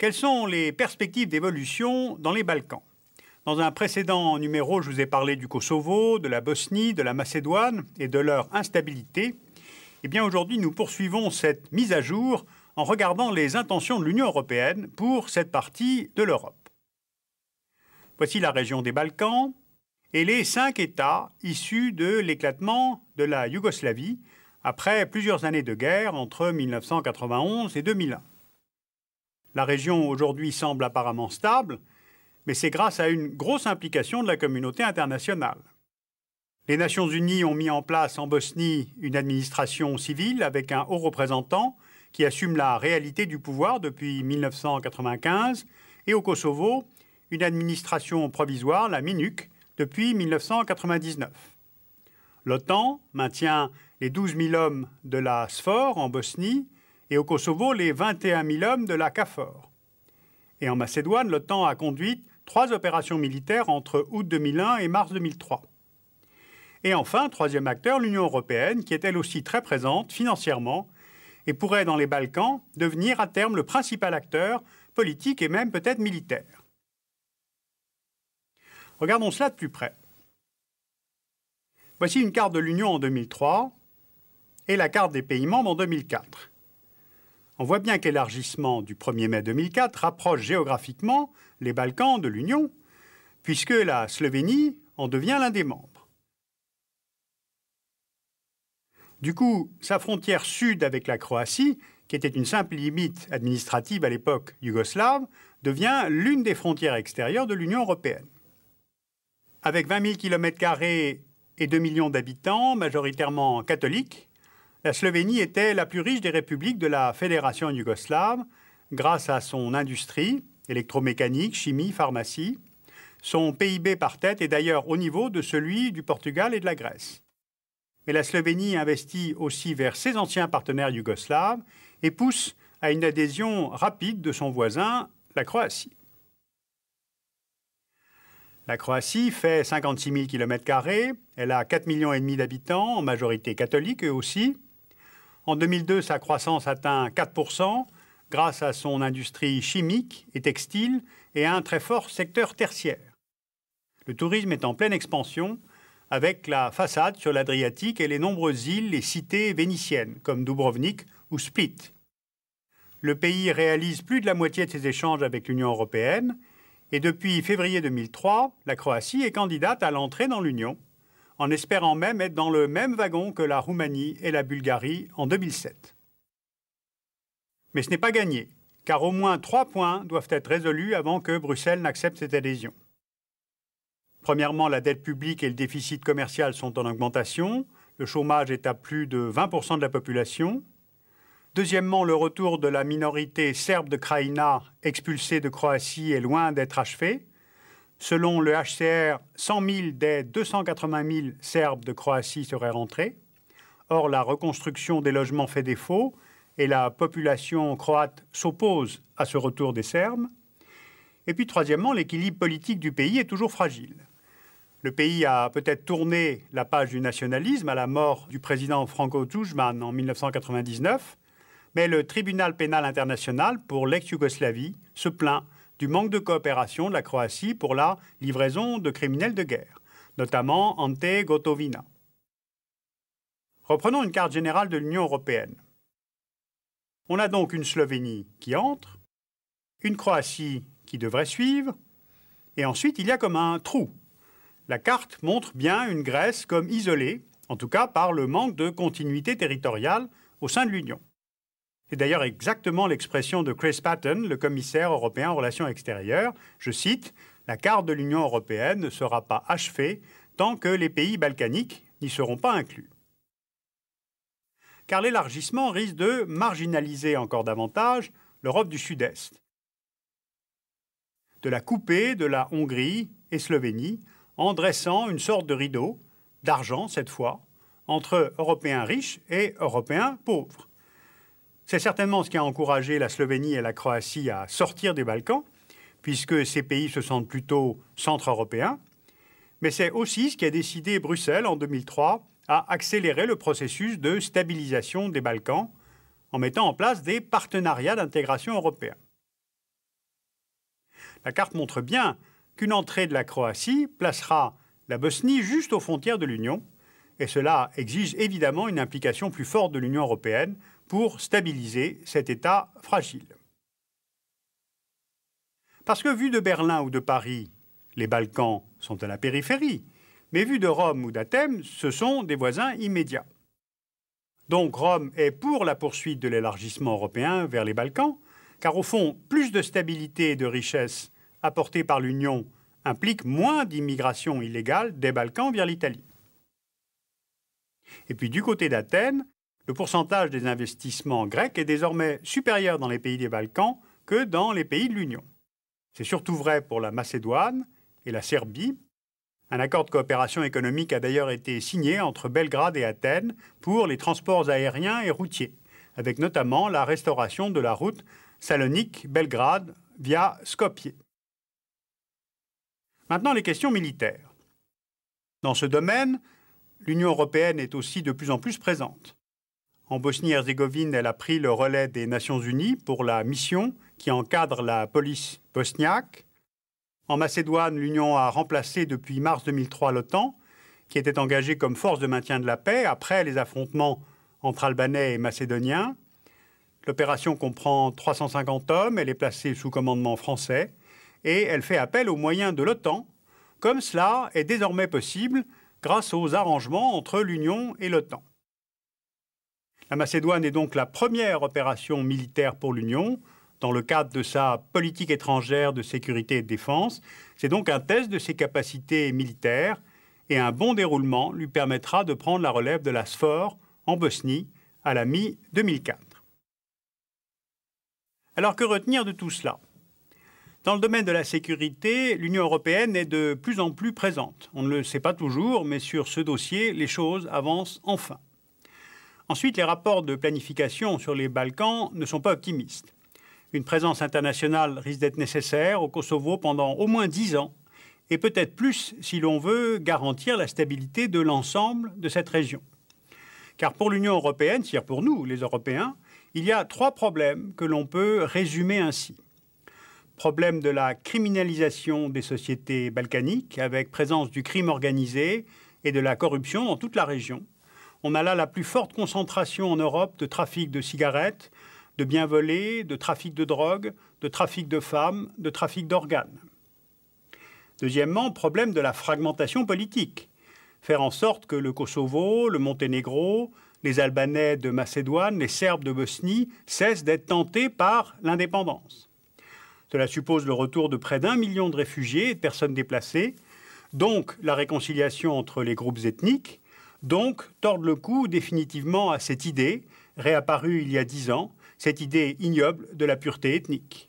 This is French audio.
Quelles sont les perspectives d'évolution dans les Balkans? Dans un précédent numéro, je vous ai parlé du Kosovo, de la Bosnie, de la Macédoine et de leur instabilité. Eh bien, aujourd'hui, nous poursuivons cette mise à jour en regardant les intentions de l'Union européenne pour cette partie de l'Europe. Voici la région des Balkans et les 5 États issus de l'éclatement de la Yougoslavie après plusieurs années de guerre entre 1991 et 2001. La région aujourd'hui semble apparemment stable, mais c'est grâce à une grosse implication de la communauté internationale. Les Nations unies ont mis en place en Bosnie une administration civile avec un haut représentant qui assume la réalité du pouvoir depuis 1995, et au Kosovo, une administration provisoire, la MINUC, depuis 1999. L'OTAN maintient les 12 000 hommes de la SFOR en Bosnie et au Kosovo les 21 000 hommes de la KFOR. Et en Macédoine, l'OTAN a conduit 3 opérations militaires entre août 2001 et mars 2003. Et enfin, troisième acteur, l'Union européenne, qui est elle aussi très présente financièrement et pourrait, dans les Balkans, devenir à terme le principal acteur politique et même peut-être militaire. Regardons cela de plus près. Voici une carte de l'Union en 2003 et la carte des pays membres en 2004. On voit bien que l'élargissement du 1er mai 2004 rapproche géographiquement les Balkans de l'Union, puisque la Slovénie en devient l'un des membres. Du coup, sa frontière sud avec la Croatie, qui était une simple limite administrative à l'époque yougoslave, devient l'une des frontières extérieures de l'Union européenne. Avec 20 000 km² et 2 millions d'habitants, majoritairement catholiques, la Slovénie était la plus riche des républiques de la Fédération yougoslave grâce à son industrie, électromécanique, chimie, pharmacie. Son PIB par tête est d'ailleurs au niveau de celui du Portugal et de la Grèce. Mais la Slovénie investit aussi vers ses anciens partenaires yougoslaves et pousse à une adhésion rapide de son voisin, la Croatie. La Croatie fait 56 000 km², elle a 4,5 millions d'habitants, en majorité catholiques eux aussi. En 2002, sa croissance atteint 4% grâce à son industrie chimique et textile et à un très fort secteur tertiaire. Le tourisme est en pleine expansion avec la façade sur l'Adriatique et les nombreuses îles et cités vénitiennes comme Dubrovnik ou Split. Le pays réalise plus de la moitié de ses échanges avec l'Union européenne et depuis février 2003, la Croatie est candidate à l'entrée dans l'Union, en espérant même être dans le même wagon que la Roumanie et la Bulgarie en 2007. Mais ce n'est pas gagné, car au moins 3 points doivent être résolus avant que Bruxelles n'accepte cette adhésion. Premièrement, la dette publique et le déficit commercial sont en augmentation, le chômage est à plus de 20% de la population. Deuxièmement, le retour de la minorité serbe de Krajina, expulsée de Croatie, est loin d'être achevé. Selon le HCR, 100 000 des 280 000 Serbes de Croatie seraient rentrés. Or, la reconstruction des logements fait défaut et la population croate s'oppose à ce retour des Serbes. Et puis, troisièmement, l'équilibre politique du pays est toujours fragile. Le pays a peut-être tourné la page du nationalisme à la mort du président Franjo Tudjman en 1999, mais le tribunal pénal international pour l'ex-Yougoslavie se plaint du manque de coopération de la Croatie pour la livraison de criminels de guerre, notamment Ante Gotovina. Reprenons une carte générale de l'Union européenne. On a donc une Slovénie qui entre, une Croatie qui devrait suivre, et ensuite il y a comme un trou. La carte montre bien une Grèce comme isolée, en tout cas par le manque de continuité territoriale au sein de l'Union. C'est d'ailleurs exactement l'expression de Chris Patten, le commissaire européen aux relations extérieures. Je cite, « La carte de l'Union européenne ne sera pas achevée tant que les pays balkaniques n'y seront pas inclus. » Car l'élargissement risque de marginaliser encore davantage l'Europe du Sud-Est, de la couper de la Hongrie et Slovénie en dressant une sorte de rideau, d'argent cette fois, entre Européens riches et Européens pauvres. C'est certainement ce qui a encouragé la Slovénie et la Croatie à sortir des Balkans, puisque ces pays se sentent plutôt centre-européens, mais c'est aussi ce qui a décidé Bruxelles en 2003 à accélérer le processus de stabilisation des Balkans en mettant en place des partenariats d'intégration européens. La carte montre bien qu'une entrée de la Croatie placera la Bosnie juste aux frontières de l'Union, et cela exige évidemment une implication plus forte de l'Union européenne pour stabiliser cet État fragile. Parce que vu de Berlin ou de Paris, les Balkans sont à la périphérie, mais vu de Rome ou d'Athènes, ce sont des voisins immédiats. Donc Rome est pour la poursuite de l'élargissement européen vers les Balkans, car au fond, plus de stabilité et de richesse apportée par l'Union implique moins d'immigration illégale des Balkans vers l'Italie. Et puis du côté d'Athènes, le pourcentage des investissements grecs est désormais supérieur dans les pays des Balkans que dans les pays de l'Union. C'est surtout vrai pour la Macédoine et la Serbie. Un accord de coopération économique a d'ailleurs été signé entre Belgrade et Athènes pour les transports aériens et routiers, avec notamment la restauration de la route Salonique-Belgrade via Skopje. Maintenant, les questions militaires. Dans ce domaine, l'Union européenne est aussi de plus en plus présente. En Bosnie-Herzégovine, elle a pris le relais des Nations unies pour la mission qui encadre la police bosniaque. En Macédoine, l'Union a remplacé depuis mars 2003 l'OTAN, qui était engagée comme force de maintien de la paix après les affrontements entre Albanais et Macédoniens. L'opération comprend 350 hommes, elle est placée sous commandement français et elle fait appel aux moyens de l'OTAN, comme cela est désormais possible grâce aux arrangements entre l'Union et l'OTAN. La Macédoine est donc la première opération militaire pour l'Union, dans le cadre de sa politique étrangère de sécurité et de défense. C'est donc un test de ses capacités militaires et un bon déroulement lui permettra de prendre la relève de la SFOR en Bosnie à la mi-2004. Alors que retenir de tout cela ? Dans le domaine de la sécurité, l'Union européenne est de plus en plus présente. On ne le sait pas toujours, mais sur ce dossier, les choses avancent enfin. Ensuite, les rapports de planification sur les Balkans ne sont pas optimistes. Une présence internationale risque d'être nécessaire au Kosovo pendant au moins 10 ans, et peut-être plus si l'on veut garantir la stabilité de l'ensemble de cette région. Car pour l'Union européenne, c'est-à-dire pour nous, les Européens, il y a 3 problèmes que l'on peut résumer ainsi. Problème de la criminalisation des sociétés balkaniques, avec présence du crime organisé et de la corruption dans toute la région. On a là la plus forte concentration en Europe de trafic de cigarettes, de biens volés, de trafic de drogue, de trafic de femmes, de trafic d'organes. Deuxièmement, problème de la fragmentation politique. Faire en sorte que le Kosovo, le Monténégro, les Albanais de Macédoine, les Serbes de Bosnie cessent d'être tentés par l'indépendance. Cela suppose le retour de près d'1 million de réfugiés et de personnes déplacées, donc la réconciliation entre les groupes ethniques, donc tordre le cou définitivement à cette idée, réapparue il y a 10 ans, cette idée ignoble de la pureté ethnique.